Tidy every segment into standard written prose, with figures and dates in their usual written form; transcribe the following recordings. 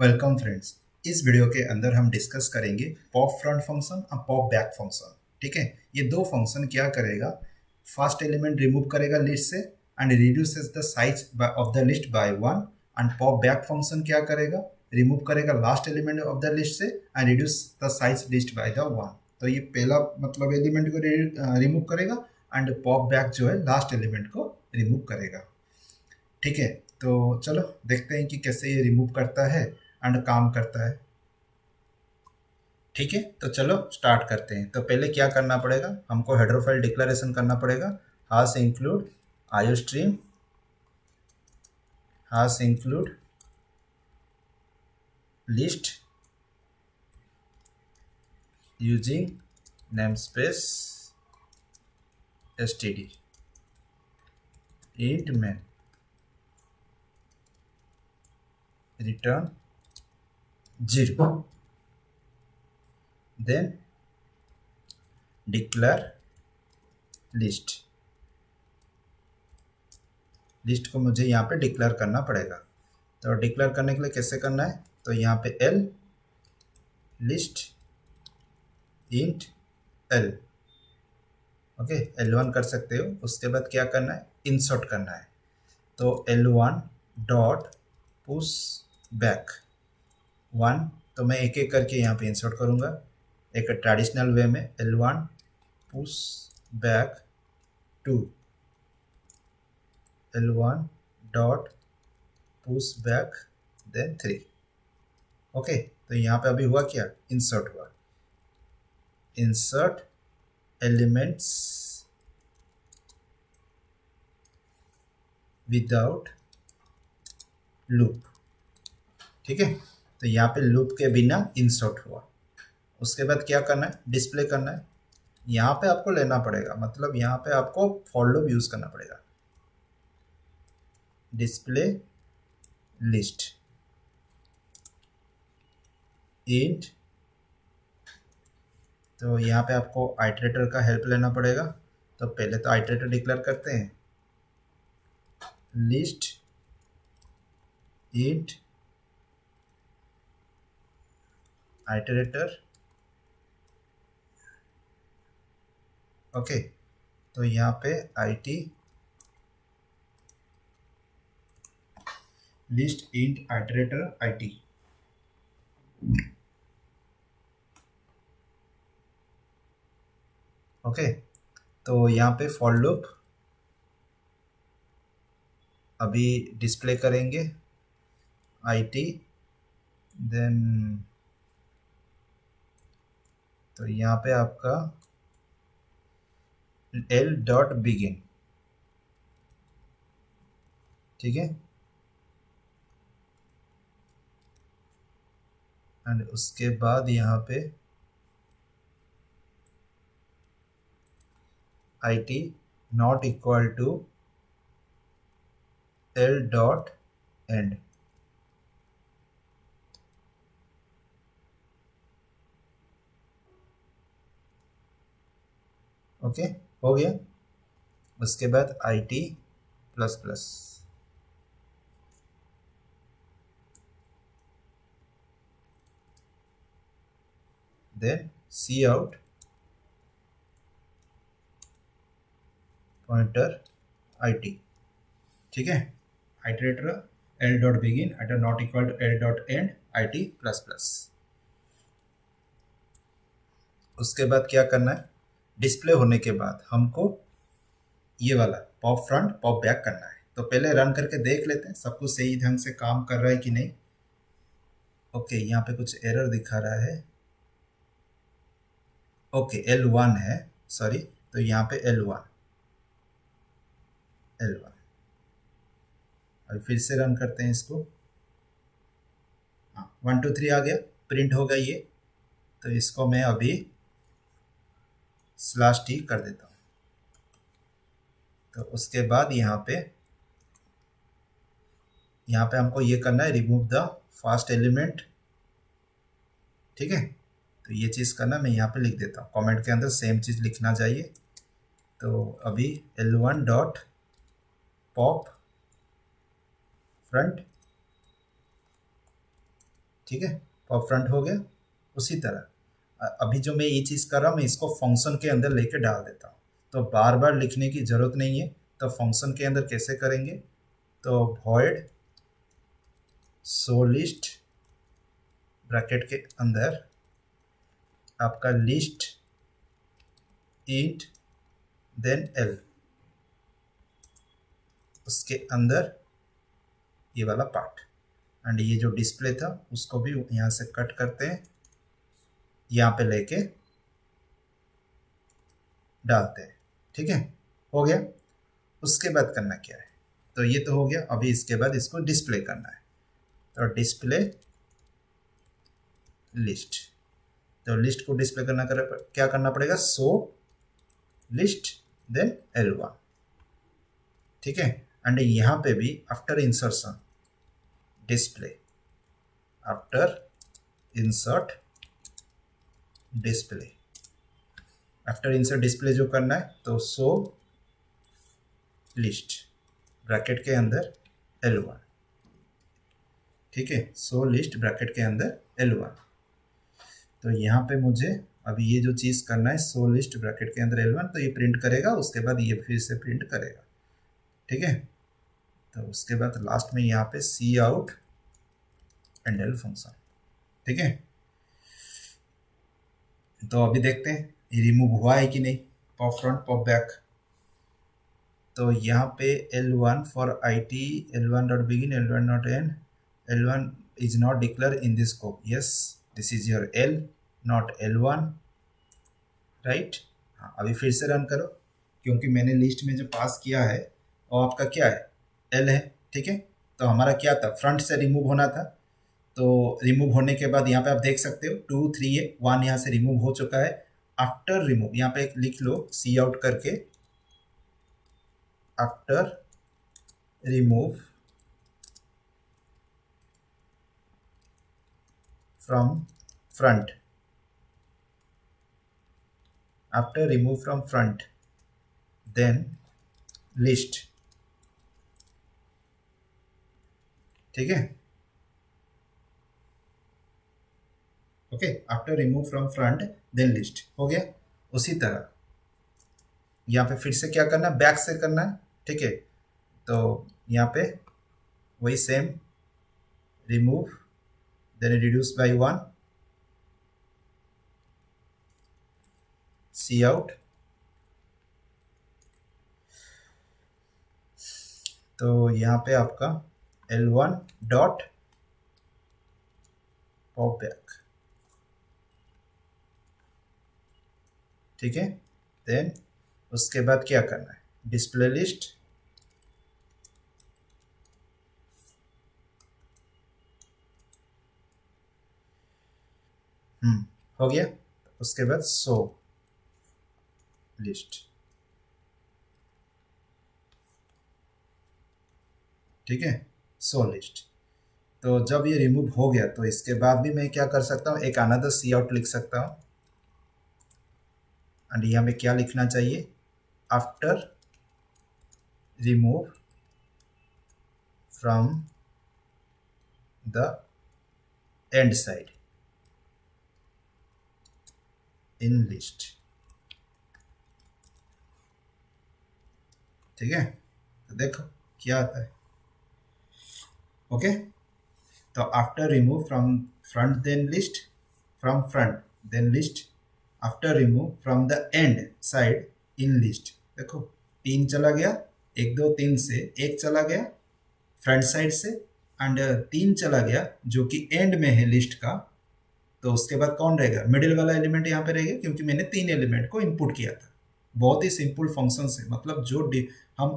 Welcome friends. इस video के अंदर हम डिस्कस करेंगे पॉप फ्रंट फंक्शन और पॉप बैक फंक्शन। ठीक है, ये दो फंक्शन क्या करेगा, फर्स्ट एलिमेंट रिमूव करेगा लिस्ट से and reduces the size of the list by one. And pop back function क्या करेगा, रिमूव करेगा last element of the list से and reduce the size list by the one. तो ये पहला मतलब एलिमेंट को रिमूव करेगा एंड पॉप बैक जो है लास्ट एलिमेंट को रिमूव करेगा। ठीक है, तो चलो देखते हैं कि कैसे ये रिमूव करता है एंड काम करता है। ठीक है, तो चलो स्टार्ट करते हैं। तो पहले क्या करना पड़ेगा, हमको हेडर फाइल डिक्लेरेशन करना पड़ेगा। Hash include iostream, hash include list using namespace std int main return 0, then declare list. List को मुझे यहाँ पे डिक्लेयर करना पड़ेगा। तो डिक्लेयर करने के लिए कैसे करना है, तो यहाँ पे L list int L, okay, L1 कर सकते हो। उसके बाद क्या करना है, इंसर्ट करना है। तो L1 डॉट पुश बैक 1, तो मैं एक एक करके यहाँ पे इंसर्ट करूँगा एक ट्रेडिशनल वे में। L1 push back 2, L1 dot push back then 3। Okay, तो यहाँ पे अभी हुआ क्या, इंसर्ट हुआ। Insert elements without loop. ठीक है, तो यहाँ पे लूप के बिना इंसर्ट हुआ। उसके बाद क्या करना है, डिस्प्ले करना है। यहाँ पे आपको लेना पड़ेगा, मतलब यहाँ पे आपको फॉर लूप यूज करना पड़ेगा। डिस्प्ले लिस्ट इंट, तो यहाँ पे आपको आइटरेटर का हेल्प लेना पड़ेगा। तो पहले तो आइटरेटर डिक्लेयर करते हैं, लिस्ट इंट आइटरेटर। ओके, तो यहाँ पे IT list int iterator IT। Okay, तो यहाँ पे फॉर लूप अभी डिस्प्ले करेंगे IT, देन तो यहाँ पे आपका L डॉट बिगिन। ठीक है, एंड उसके बाद यहाँ पे IT not equal to L dot end. Okay, हो गया। उसके बाद IT plus plus, then cout pointer IT। ठीक है, iterator L dot begin at not equal to L dot end IT plus plus. उसके बाद क्या करना है, डिस्प्ले होने के बाद हमको ये वाला पॉप फ्रंट पॉप बैक करना है। तो पहले रन करके देख लेते हैं सब कुछ सही ढंग से काम कर रहा है कि नहीं। ओके, यहाँ पे कुछ एरर दिखा रहा है। ओके, L1 है, सॉरी। तो यहाँ पे L1 अभी फिर से रन करते हैं इसको। हाँ, 1 2 3 आ गया, प्रिंट हो गया ये। तो इसको मैं अभी /t कर देता हूँ। तो उसके बाद यहाँ पे हमको ये करना है, रिमूव द फर्स्ट एलिमेंट। ठीक है, तो ये चीज़ करना, मैं यहाँ पे लिख देता हूँ, कमेंट के अंदर सेम चीज़ लिखना चाहिए। तो अभी L1 डॉट पॉप फ्रंट ठीक है, पॉप फ्रंट हो गया। उसी तरह अभी जो मैं ये चीज़ कर रहा हूँ, मैं इसको फंक्शन के अंदर लेके डाल देता हूँ, तो बार बार लिखने की ज़रूरत नहीं है। तो फंक्शन के अंदर कैसे करेंगे, तो void शो लिस्ट ब्रैकेट के अंदर आपका लिस्ट इंट देन एल, उसके अंदर ये वाला पार्ट, एंड ये जो डिस्प्ले था उसको भी यहाँ से कट करते हैं, यहाँ पे लेके डालते हैं। ठीक है, हो गया। उसके बाद करना क्या है, तो ये तो हो गया। अभी इसके बाद इसको डिस्प्ले करना है, तो डिस्प्ले लिस्ट। तो लिस्ट को डिस्प्ले करना क्या करना पड़ेगा, शो लिस्ट देन L1। ठीक है, एंड यहाँ पे भी after insertion display, after insert display, after insert display जो करना है, तो शो लिस्ट ब्रैकेट के अंदर L1। ठीक है, शो लिस्ट ब्रैकेट के अंदर L1। तो यहाँ पे मुझे अभी ये जो चीज़ करना है, शो लिस्ट ब्रैकेट के अंदर L1, तो ये प्रिंट करेगा, उसके बाद ये फिर से प्रिंट करेगा। ठीक है, तो उसके बाद लास्ट में यहाँ पे सी आउट एंड एल फंक्शन। ठीक है, तो अभी देखते हैं ये रिमूव हुआ है कि नहीं, पॉप फ्रंट पॉप बैक। तो यहाँ पे L1 for IT, L1 dot begin, L1 dot and, L1 is not declare in this scope. Yes, this is your L not L1, right. हाँ, अभी फिर से रन करो, क्योंकि मैंने लिस्ट में जो पास किया है वो आपका क्या है, L है। ठीक है, तो हमारा क्या था, फ्रंट से रिमूव होना था। तो रिमूव होने के बाद यहाँ पे आप देख सकते हो 2 3 है, 1 यहाँ से रिमूव हो चुका है। आफ्टर रिमूव यहाँ पे लिख लो सी आउट करके, after remove from front, after remove from front then list. ठीक है, okay, after remove from front then list हो गया। उसी तरह यहाँ पे फिर से क्या करना है, बैक से करना है। ठीक है, तो यहाँ पे वही same, remove then reduce by 1, cout. तो यहाँ पे आपका L1 डॉट पॉप बैक। ठीक है, देन उसके बाद क्या करना है, डिस्प्ले लिस्ट, हो गया। उसके बाद शो लिस्ट। ठीक है, शो लिस्ट। तो जब ये रिमूव हो गया, तो इसके बाद भी मैं क्या कर सकता हूँ, एक अनदर सी आउट लिख सकता हूँ, एंड यहाँ में क्या लिखना चाहिए, after remove from the end side in list. ठीक है, तो देखो क्या आता है। ओके, तो after remove from front then list, from front then list, after remove from the end side in list. देखो 3 चला गया, 1 2 3 से 1 चला गया फ्रंट साइड से, एंड 3 चला गया जो कि एंड में है लिस्ट का। तो उसके बाद कौन रहेगा, मिडिल वाला एलिमेंट यहाँ पे रहेगा, क्योंकि मैंने 3 एलिमेंट को इनपुट किया था। बहुत ही सिंपल फंक्शन है, मतलब जो हम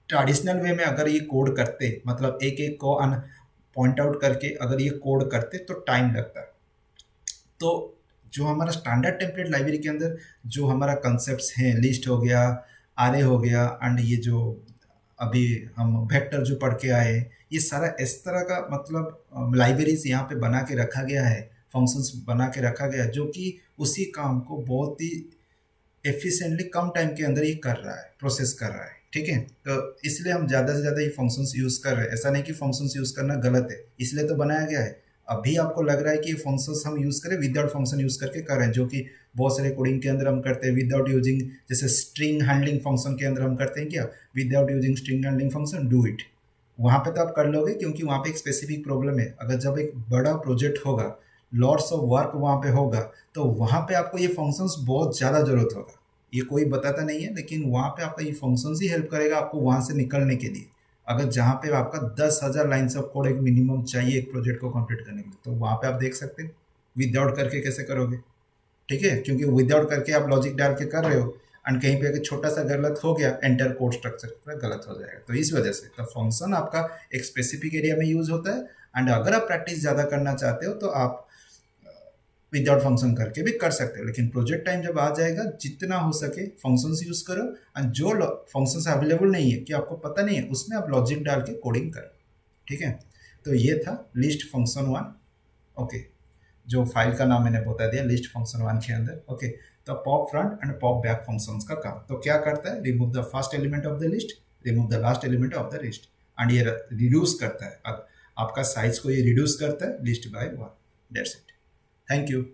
ट्रेडिशनल वे में अगर ये कोड करते, मतलब एक एक को पॉइंट आउट करके अगर ये कोड करते तो टाइम लगता। तो जो हमारा स्टैंडर्ड टेम्पलेट लाइब्रेरी के अंदर जो हमारा कंसेप्ट हैं, लिस्ट हो गया, आरे हो गया, एंड ये जो अभी हम वेक्टर जो पढ़ के आए, ये सारा इस तरह का मतलब लाइब्रेरीज यहाँ पे बना के रखा गया है, फंक्शंस बना के रखा गया है, जो कि उसी काम को बहुत ही एफिशिएंटली कम टाइम के अंदर ये कर रहा है, प्रोसेस कर रहा है। ठीक है, तो इसलिए हम ज़्यादा से ज़्यादा ये फंक्शंस यूज़ कर रहे हैं। ऐसा नहीं कि फंक्शंस यूज़ करना गलत है, इसलिए तो बनाया गया है। अभी आपको लग रहा है कि ये फंक्शंस हम यूज करें, विदाउट फंक्शन यूज करके कर रहे हैं, जो कि बहुत सारे कोडिंग के अंदर हम करते हैं विदाउट यूजिंग, जैसे स्ट्रिंग हैंडलिंग फंक्शन के अंदर हम करते हैं क्या, without using string handling function do it. वहां पे तो आप कर लोगे क्योंकि वहां पे एक स्पेसिफिक प्रॉब्लम है। अगर जब एक बड़ा प्रोजेक्ट होगा, लॉट्स ऑफ वर्क वहां पे होगा, तो वहां पे आपको ये फंक्शंस बहुत ज्यादा जरूरत होगा। ये कोई बताता नहीं है, लेकिन वहां पे आपका ये फंक्शंस ही हेल्प करेगा आपको वहां से निकलने के लिए। अगर जहाँ पे आपका 10,000 लाइन्स ऑफ कोड एक मिनिमम चाहिए एक प्रोजेक्ट को कंप्लीट करने के लिए, तो वहां पे आप देख सकते हैं विदाउट करके कैसे करोगे। ठीक है, क्योंकि विदाउट करके आप लॉजिक डाल के कर रहे हो, एंड कहीं पे अगर छोटा सा गलत हो गया, एंटर कोड स्ट्रक्चर पूरा गलत हो जाएगा। तो इस वजह से तो फंक्शन आपका एक स्पेसिफिक एरिया में यूज होता है, एंड अगर आप प्रैक्टिस ज़्यादा करना चाहते हो तो आप विदाउट फंक्शन करके भी कर सकते हो। लेकिन प्रोजेक्ट टाइम जब आ जाएगा, जितना हो सके फंक्शंस यूज करो, एंड जो फंक्शंस अवेलेबल नहीं है कि आपको पता नहीं है, उसमें आप लॉजिक डाल के कोडिंग करो। ठीक है, तो ये था लिस्ट फंक्शन वन। ओके, जो फाइल का नाम मैंने बता दिया लिस्ट फंक्शन वन के अंदर। ओके, तो pop front end pop back functions का काम तो क्या करता है, remove the first element of the list, remove the last element of the list, and ये रिड्यूस करता है, अब आपका साइज को ये रिड्यूस करता है list by one. That's it. Thank you.